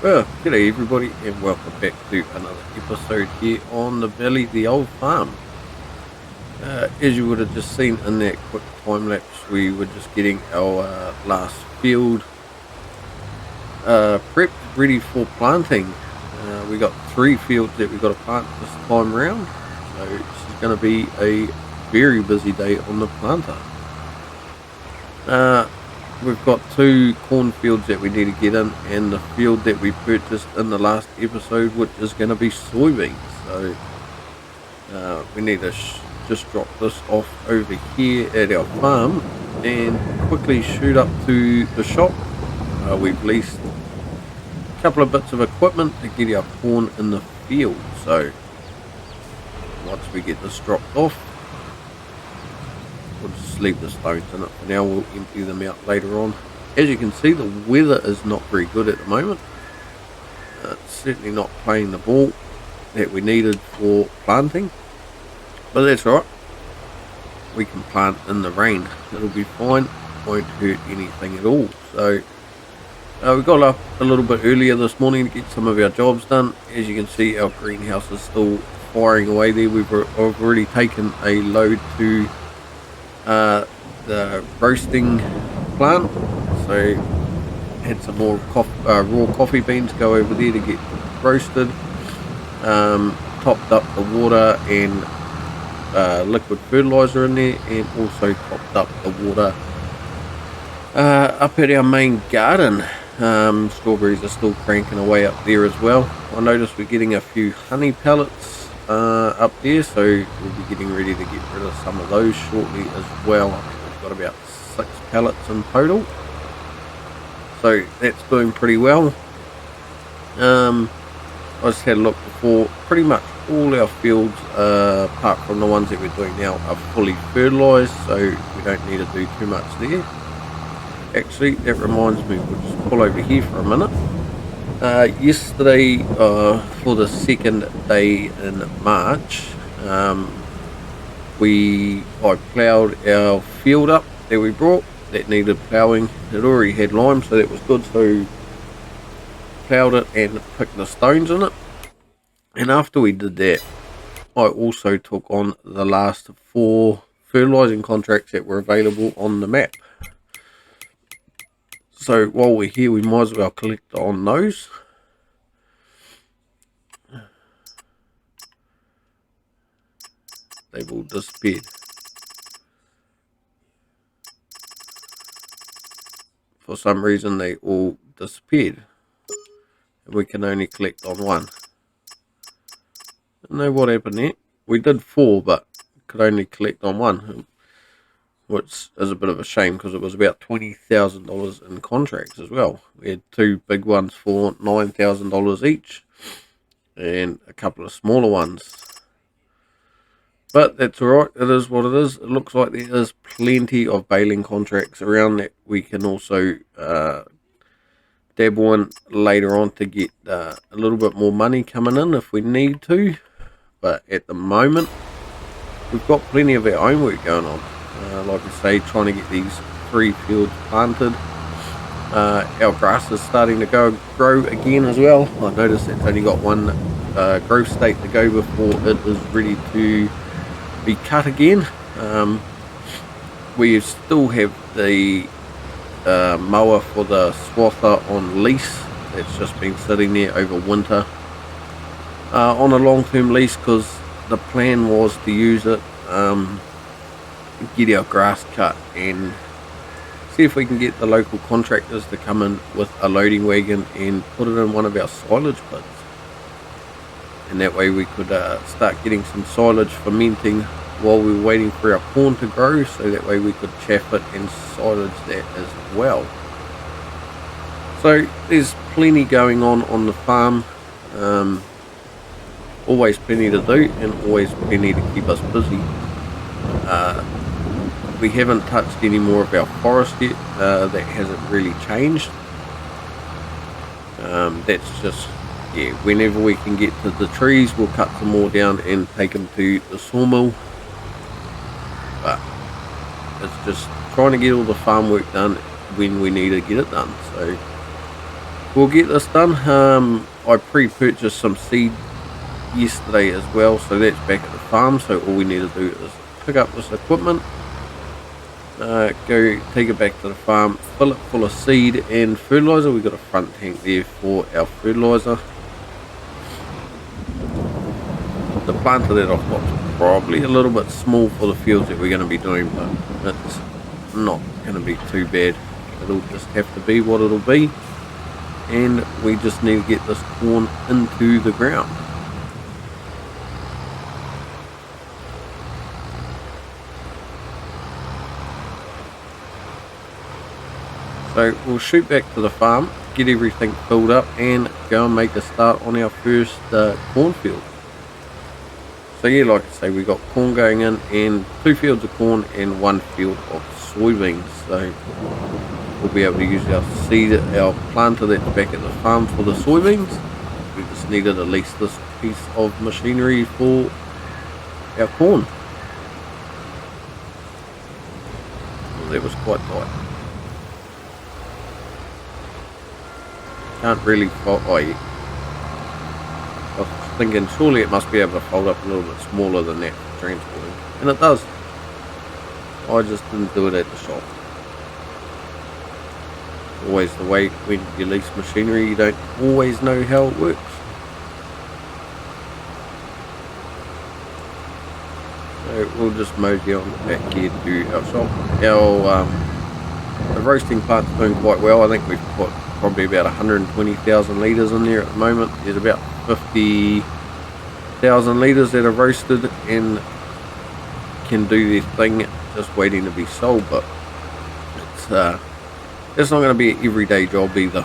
Well, g'day everybody, and welcome back to another episode here on the Valley, the old farm. As you would have just seen in that quick time lapse, we were just getting our last field prepped, ready for planting. We got 3 fields that we got to plant this time around, so this is going to be a very busy day on the planter. We've got 2 cornfields that we need to get in, and the field that we purchased in the last episode, which is going to be soybeans. So we need to just drop this off over here at our farm and quickly shoot up to the shop. We've leased a couple of bits of equipment to get our corn in the field. So once we get this dropped off, we'll just leave the stones in it for now. We'll empty them out later on. As you can see, the weather is not very good at the moment. It's certainly not playing the ball that we needed for planting, but that's alright. We can plant in the rain. It'll be fine. Won't hurt anything at all. So we got up a little bit earlier this morning to get some of our jobs done. As you can see, our greenhouse is still firing away there. I've already taken a load to the roasting plant, so had some more raw coffee beans go over there to get roasted. Topped up the water and liquid fertilizer in there, and also topped up the water up at our main garden. Strawberries are still cranking away up there as well. I noticed we're getting a few honey pellets up there, so we'll be getting ready to get rid of some of those shortly as well. I think we've got about 6 pellets in total, so that's doing pretty well. I just had a look before. Pretty much all our fields, apart from the ones that we're doing now, are fully fertilised, so we don't need to do too much there. Actually, that reminds me, we'll just pull over here for a minute. Yesterday, for the second day in March, I ploughed our field up that we brought that needed ploughing. It already had lime, so that was good. So ploughed it and picked the stones in it. And after we did that, I also took on the last 4 fertilising contracts that were available on the map. So while we're here, we might as well collect on those. They've all disappeared. For some reason, they all disappeared. And we can only collect on 1. Don't know what happened there. We did 4, but could only collect on 1. Which is a bit of a shame, because it was about $20,000 in contracts as well. We had 2 big ones for $9,000 each, and a couple of smaller ones. But that's alright, it is what it is. It looks like there is plenty of baling contracts around that we can also dabble in later on to get a little bit more money coming in if we need to. But at the moment, we've got plenty of our own work going on. Like I say, trying to get these 3 fields planted. Our grass is starting to grow again as well. I noticed it's only got 1 growth state to go before it is ready to be cut again. We still have the mower for the swather on lease. It's just been sitting there over winter on a long-term lease, because the plan was to use it, get our grass cut, and see if we can get the local contractors to come in with a loading wagon and put it in one of our silage pits. And that way we could start getting some silage fermenting while we were waiting for our corn to grow, so that way we could chaff it and silage that as well. So there's plenty going on the farm. Always plenty to do, and always plenty to keep us busy. We haven't touched any more of our forest yet. That hasn't really changed. That's just, yeah, whenever we can get to the trees, we'll cut some more down and take them to the sawmill. But it's just trying to get all the farm work done when we need to get it done. So we'll get this done. I pre-purchased some seed yesterday as well, so that's back at the farm. So all we need to do is pick up this equipment, go take it back to the farm, fill it full of seed and fertilizer. We've got a front tank there for our fertilizer. The plant of that I've got probably a little bit small for the fields that we're going to be doing, but it's not going to be too bad. It'll just have to be what it'll be, and we just need to get this corn into the ground. So we'll shoot back to the farm, get everything filled up, and go and make a start on our first cornfield. So yeah, like I say, we got corn going in, and 2 fields of corn and 1 field of soybeans. So we'll be able to use our seed, our planter that's back at the farm for the soybeans. We just needed at least this piece of machinery for our corn. Well, that was quite tight. Can't really fold. Oh, yeah. I was thinking surely it must be able to fold up a little bit smaller than that for transporting, and it does. I just didn't do it at the shop. Always the way when you lease machinery, you don't always know how it works. So we'll just mosey on back here to our shop. The roasting plant's doing quite well. I think we've put probably about 120,000 litres in there at the moment. There's about 50,000 litres that are roasted and can do their thing, just waiting to be sold. But it's not going to be an everyday job either.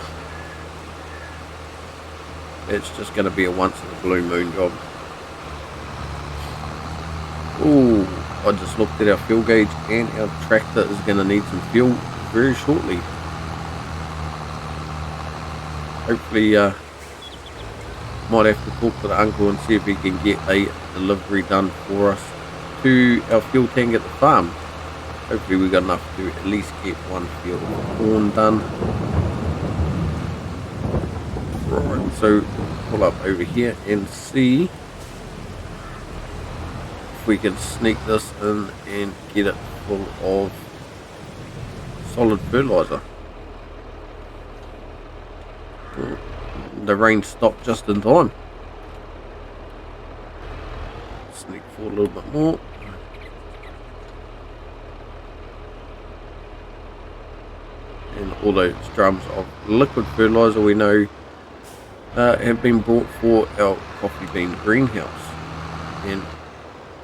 It's just going to be a once in a blue moon job. Ooh, I just looked at our fuel gauge, and our tractor is going to need some fuel very shortly. Hopefully might have to talk to the uncle and see if he can get a delivery done for us to our fuel tank at the farm. Hopefully we got enough to at least get one field of corn done. Right, so pull up over here and see if we can sneak this in and get it full of solid fertilizer. The rain stopped just in time. Sneak forward a little bit more. And all those drums of liquid fertilizer we know have been brought for our coffee bean greenhouse, and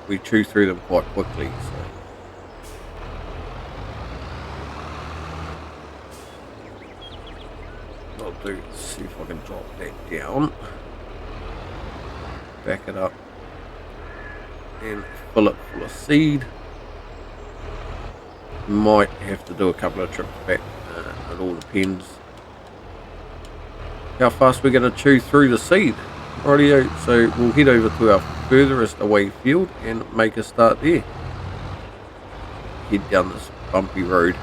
we chew through them quite quickly. So I'll do see if I can drop that down, back it up, and fill it full of seed. Might have to do a couple of trips back. It all depends how fast we're going to chew through the seed. Rightio, so we'll head over to our furthest away field and make a start there. Head down this bumpy road.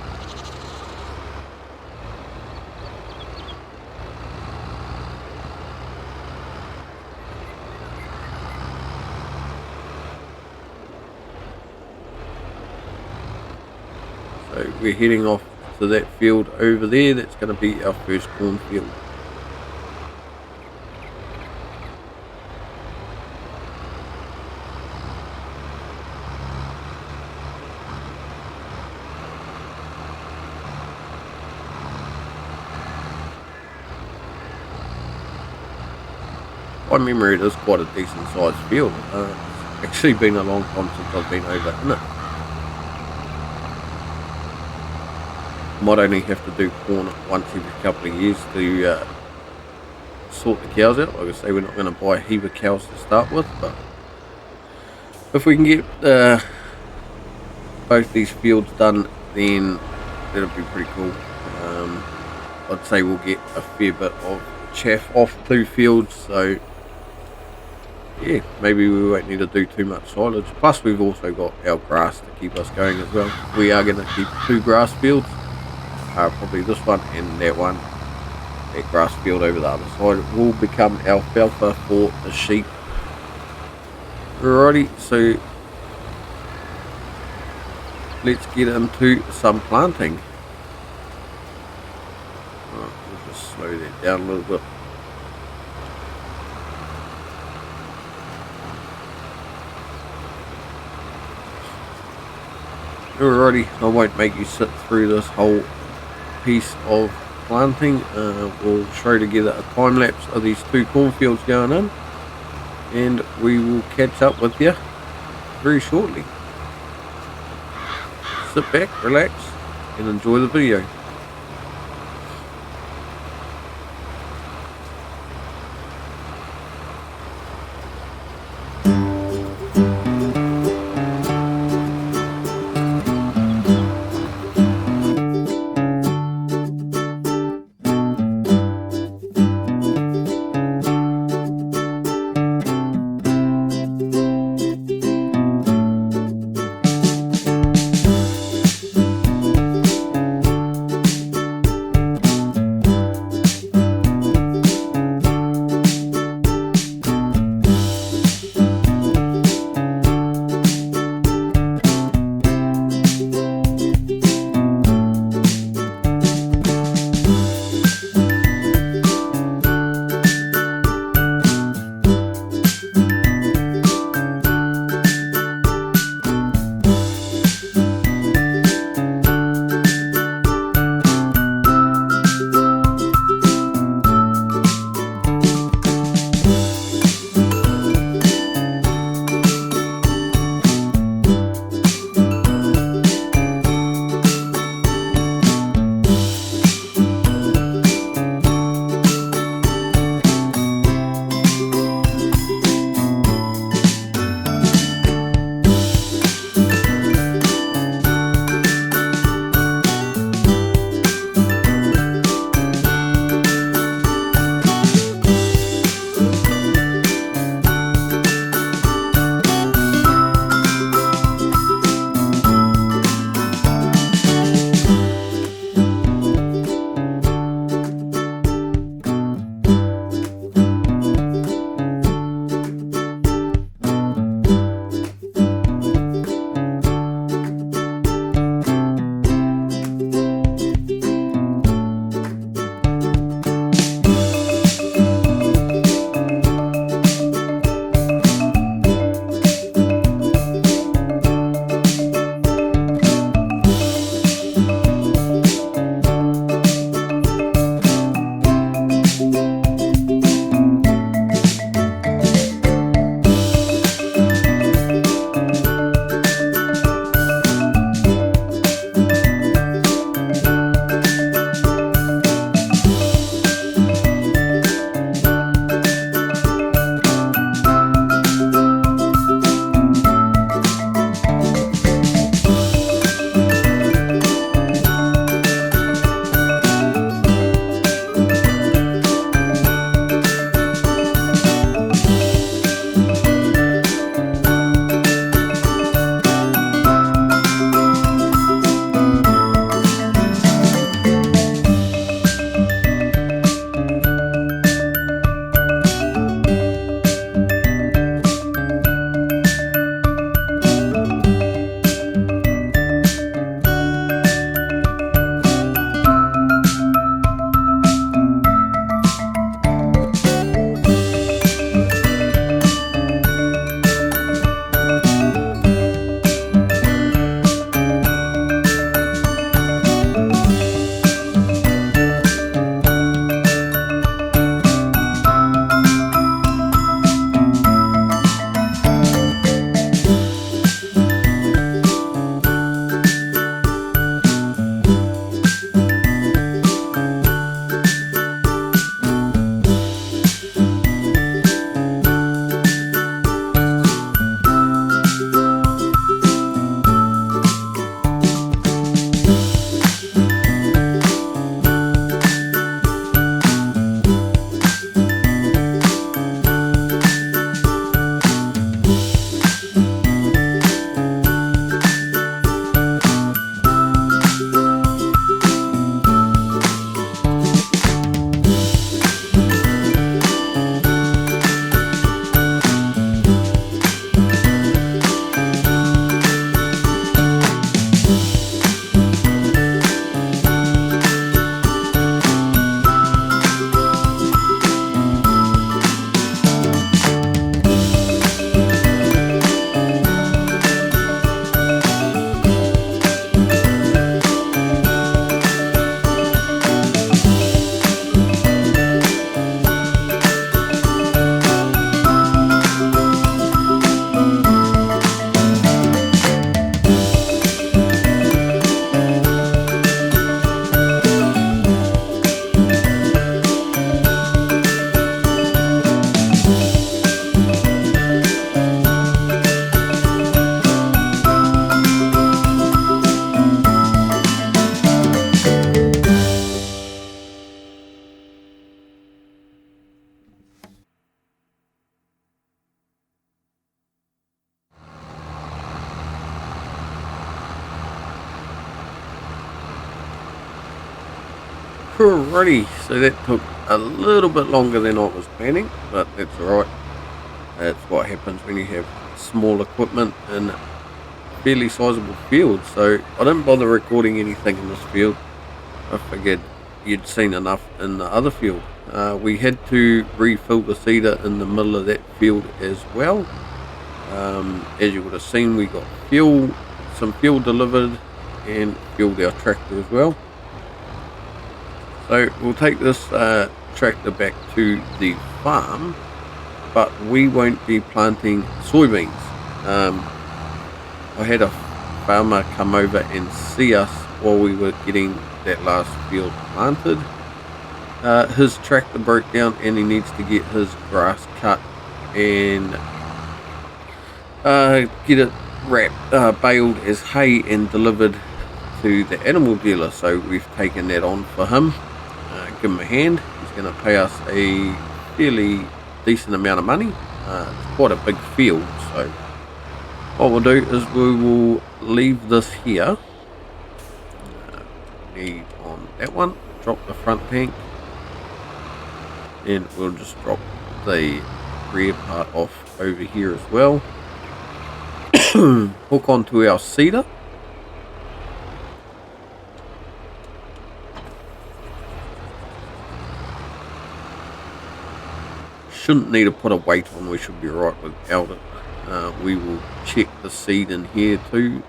So we're heading off to that field over there. That's going to be our first cornfield. By memory, it is quite a decent sized field. It's actually been a long time since I've been over in it. Might only have to do corn once every couple of years to sort the cows out. Like I say, we're not going to buy a heap of cows to start with, but if we can get both these fields done, then that'll be pretty cool. I'd say we'll get a fair bit of chaff off 2 fields, so yeah, maybe we won't need to do too much silage. Plus we've also got our grass to keep us going as well. We are going to keep 2 grass fields, probably this one and that one. That grass field over the other side will become alfalfa for the sheep. Alrighty, so let's get into some planting. We'll just slow that down a little bit. Alrighty, I won't make you sit through this whole piece of planting. We'll show together a time lapse of these 2 cornfields going in, and we will catch up with you very shortly. Sit back, relax, and enjoy the video. Alrighty, so that took a little bit longer than I was planning, but that's alright. That's what happens when you have small equipment in fairly sizable field. So I didn't bother recording anything in this field. I figured you'd seen enough in the other field. We had to refill the seeder in the middle of that field as well. As you would have seen, we got some fuel delivered and fueled our tractor as well. So we'll take this tractor back to the farm, but we won't be planting soybeans. I had a farmer come over and see us while we were getting that last field planted. His tractor broke down and he needs to get his grass cut and get it baled as hay and delivered to the animal dealer. So we've taken that on for him. Give him a hand. He's going to pay us a fairly decent amount of money. It's quite a big field, so what we'll do is we will leave this here. Need on that one, drop the front tank, and we'll just drop the rear part off over here as well. Hook onto our seeder. Shouldn't need to put a weight on, we should be right without it. We will check the seed in here too.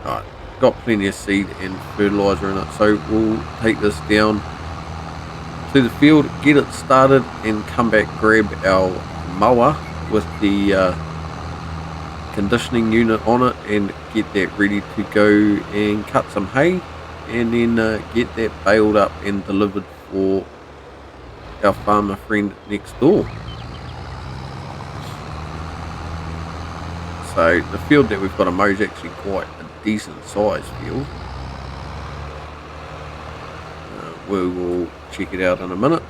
Alright, got plenty of seed and fertilizer in it, so we'll take this down to the field, get it started, and come back, grab our mower with the conditioning unit on it and get that ready to go and cut some hay, and then get that baled up and delivered for our farmer friend next door. So the field that we've got to mow is actually quite a decent size field. We will check it out in a minute.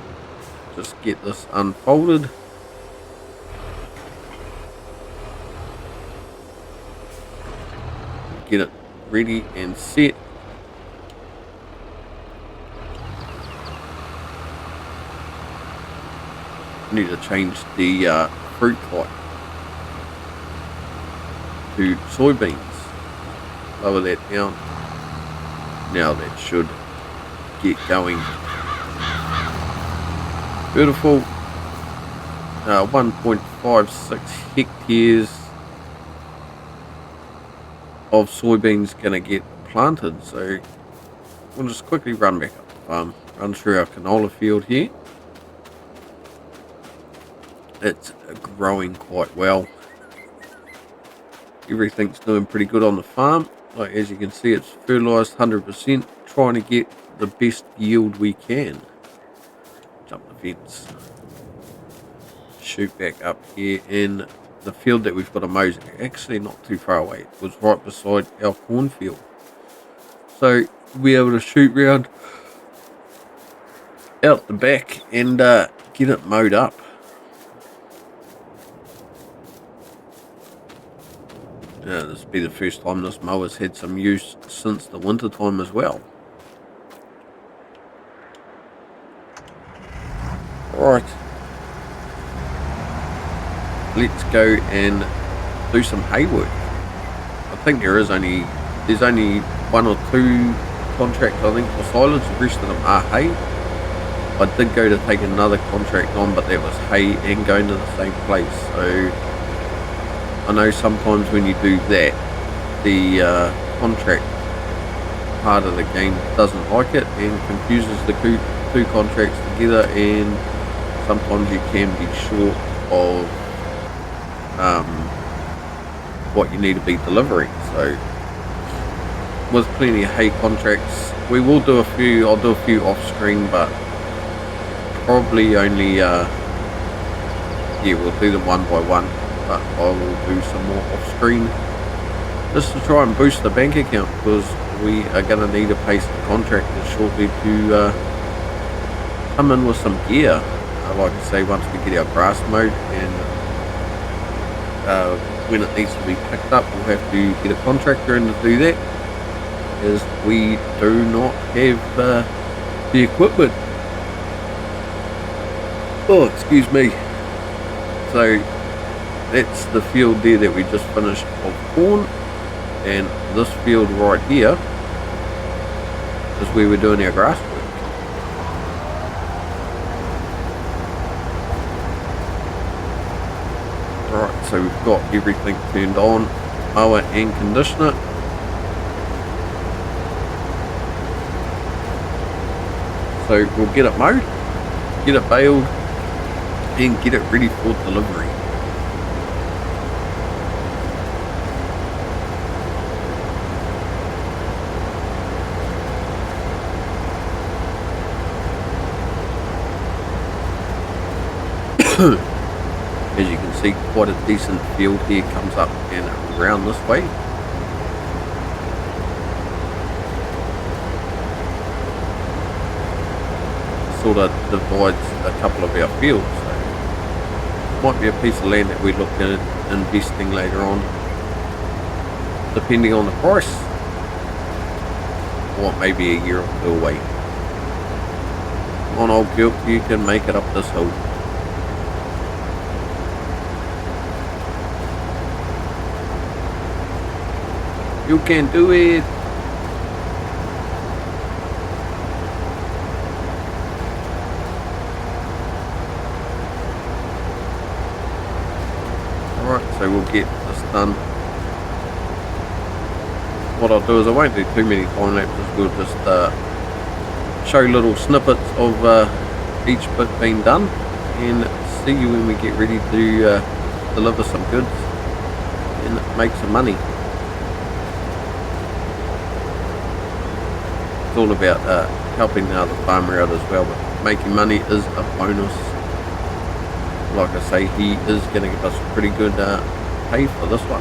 Just get this unfolded. Get it ready and set. Need to change the fruit type to soybeans. Lower that down. Now that should get going. Beautiful. 1.56 hectares of soybeans going to get planted. So we'll just quickly run back up the farm, run through our canola field here. It's growing quite well. Everything's doing pretty good on the farm. Like, as you can see, it's fertilized 100%, trying to get the best yield we can. Jump the fence. Shoot back up here in the field that we've got a mow. Actually not too far away. It was right beside our cornfield. So we'll be able to shoot round out the back and get it mowed up. This will be the first time this mower's had some use since the winter time as well. Right, let's go and do some hay work. I think there's only one or two contracts, I think, for silage. The rest of them are hay. I did go to take another contract on, but that was hay and going to the same place. So I know sometimes when you do that, the contract part of the game doesn't like it and confuses the two contracts together, and sometimes you can be short of what you need to be delivering. So with plenty of hay contracts, we will do a few. I'll do a few off screen, but probably only we'll do them one by one. But I will do some more off screen just to try and boost the bank account, because we are going to need to pay some contractors shortly to come in with some gear. Like I say, once we get our grass mowed and when it needs to be picked up, we'll have to get a contractor in to do that. as we do not have the equipment. Oh, excuse me. So that's the field there that we just finished of corn, and this field right here is where we're doing our grass work. Right, so we've got everything turned on, mower and conditioner. So we'll get it mowed, get it baled, and get it ready for delivery. As you can see, quite a decent field here, comes up and around this way. Sort of divides a couple of our fields, so might be a piece of land that we look at investing later on, depending on the price, or maybe a year or two away. Come on, old girl, you can make it up this hill. You can do it. Alright, so we'll get this done. What I'll do is I won't do too many time lapses, we'll just show little snippets of each bit being done, and see you when we get ready to deliver some goods and make some money. It's all about helping the other farmer out as well, but making money is a bonus. Like I say, he is going to give us pretty good pay for this one.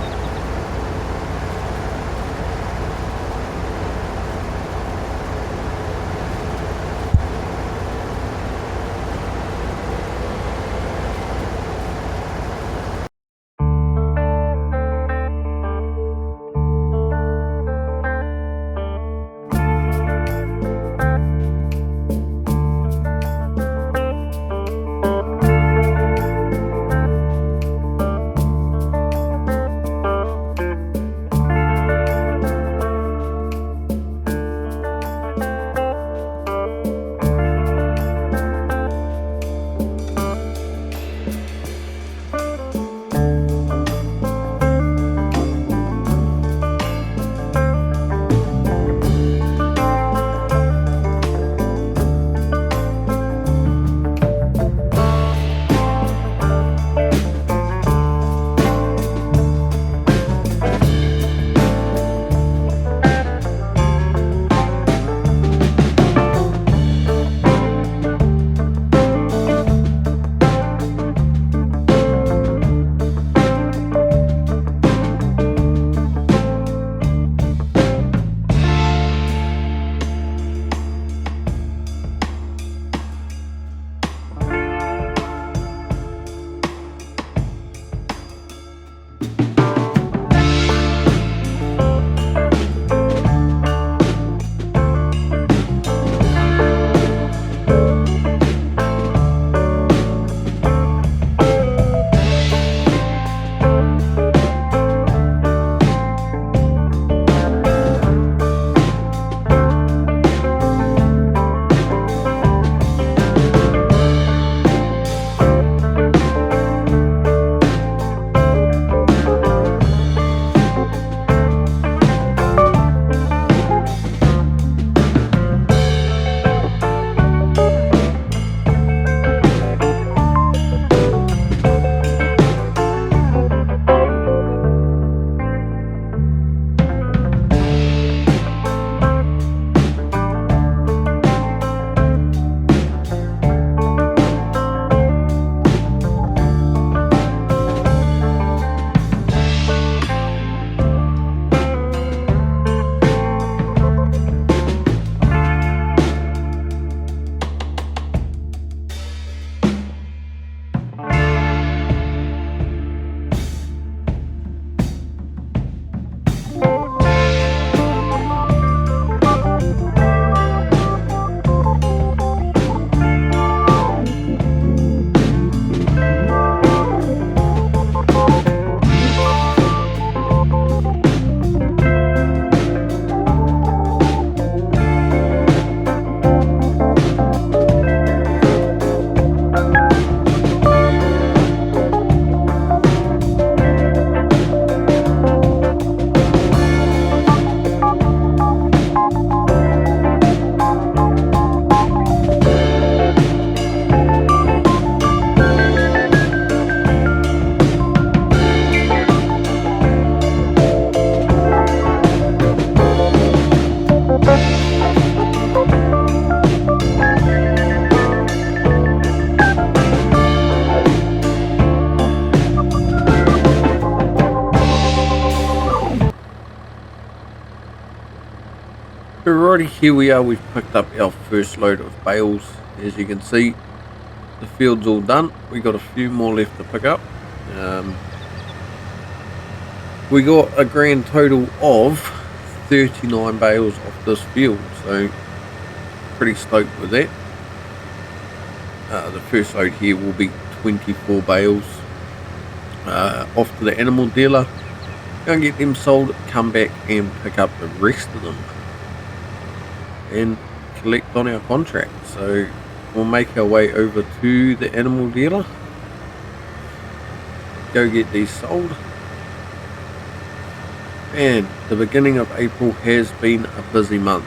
here we are, we've picked up our first load of bales. As you can see, the field's all done. We got a few more left to pick up. We got a grand total of 39 bales off this field, so pretty stoked with that. The first load here will be 24 bales off to the animal dealer. Go and get them sold, come back and pick up the rest of them and collect on our contract. So we'll make our way over to the animal dealer, go get these sold. And the beginning of April has been a busy month.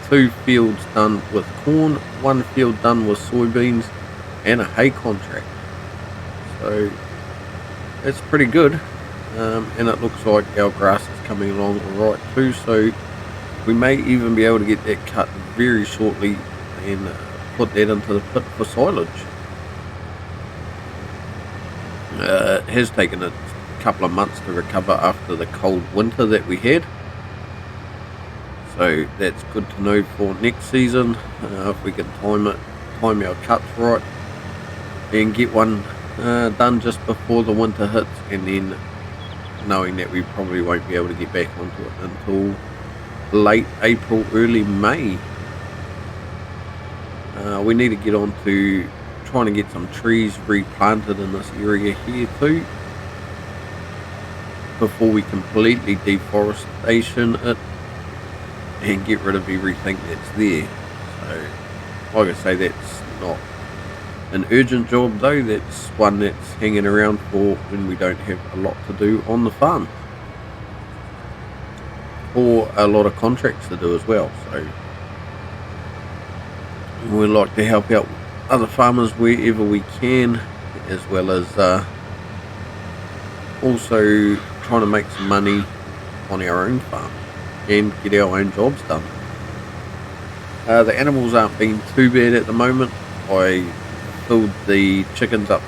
2 fields done with corn, 1 field done with soybeans, and a hay contract. So it's pretty good, and it looks like our grass is coming along alright too, so we may even be able to get that cut very shortly and put that into the pit for silage. It has taken a couple of months to recover after the cold winter that we had, so that's good to know for next season. If we can time our cuts right and get one done just before the winter hits, and then knowing that we probably won't be able to get back onto it until late April, early May. We need to get on to trying to get some trees replanted in this area here too before we completely deforestation it and get rid of everything that's there. So like I say, that's not an urgent job though, that's one that's hanging around for when we don't have a lot to do on the farm, or a lot of contracts to do as well. So we like to help out other farmers wherever we can, as well as also trying to make some money on our own farm and get our own jobs done. The animals aren't being too bad at the moment. I filled the chickens up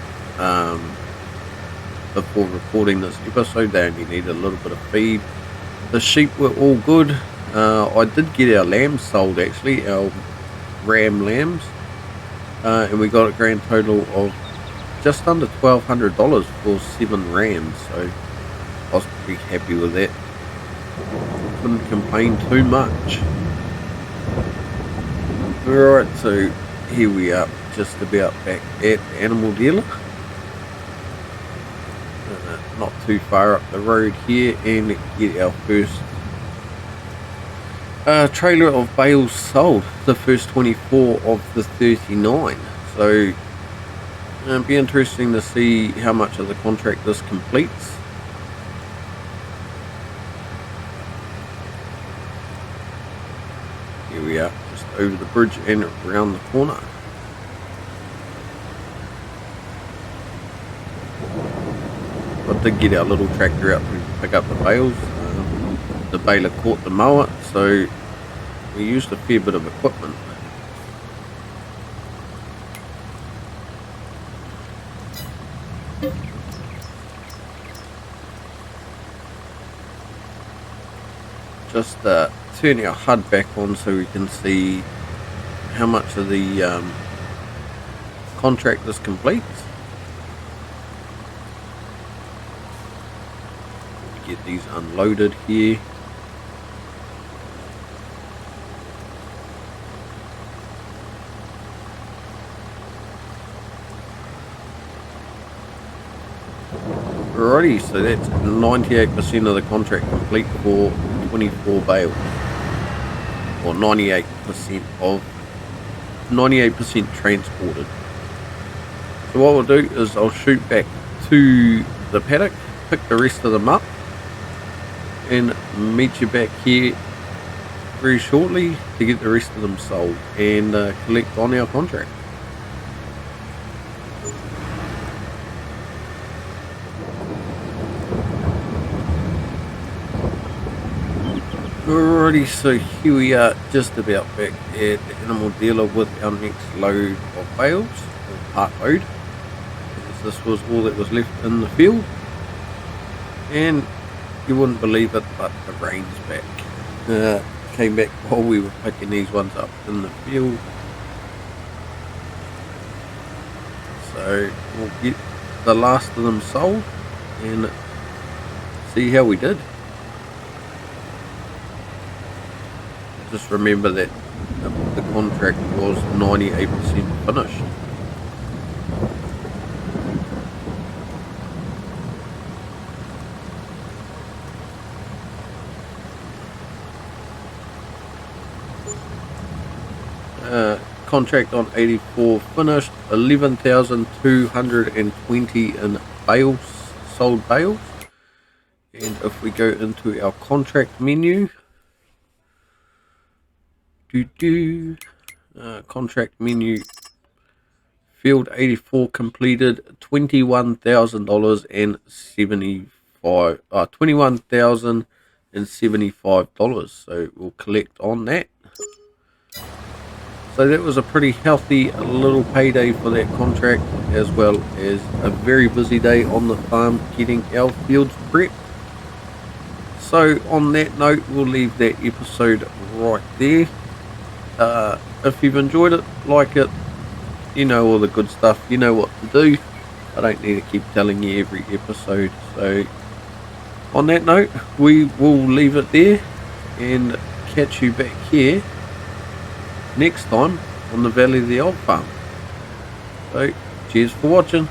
before recording this episode. They only need a little bit of feed. The sheep were all good. I did get our lambs sold, actually, our ram lambs, and we got a grand total of just under $1,200 for 7 rams, so I was pretty happy with that. Couldn't complain too much. Alright, so here we are, just about back at the animal dealer. Not too far up the road here, and get our first trailer of bales sold, the first 24 of the 39. So it'll be interesting to see how much of the contract this completes. Here we are, just over the bridge and around the corner. I did get our little tractor out to pick up the bales. The baler caught the mower, so we used a fair bit of equipment. Just turn our HUD back on so we can see how much of the contract this completes. Get these unloaded here. Alrighty, so that's 98% of the contract complete for 24 bales, or 98% transported. So what we'll do is I'll shoot back to the paddock, pick the rest of them up, and meet you back here very shortly to get the rest of them sold and collect on our contract. Alrighty, so here we are, just about back at the animal dealer with our next load of bales, or part load, because this was all that was left in the field. And you wouldn't believe it, but the rain's back. came back while we were picking these ones up in the field. So we'll get the last of them sold and see how we did. Just remember that the contract was 98% finished. Contract on 84 finished, 11,220 in bales, sold bales. And if we go into our contract menu, contract menu, field 84 completed, $21,000 and $21,075. So we'll collect on that. So that was a pretty healthy little payday for that contract, as well as a very busy day on the farm getting our fields prepped. So on that note, we'll leave that episode right there. If you've enjoyed it, like it, you know all the good stuff, you know what to do. I don't need to keep telling you every episode. So on that note, we will leave it there and catch you back here next time on the Valley of the Old Farm. So cheers for watching.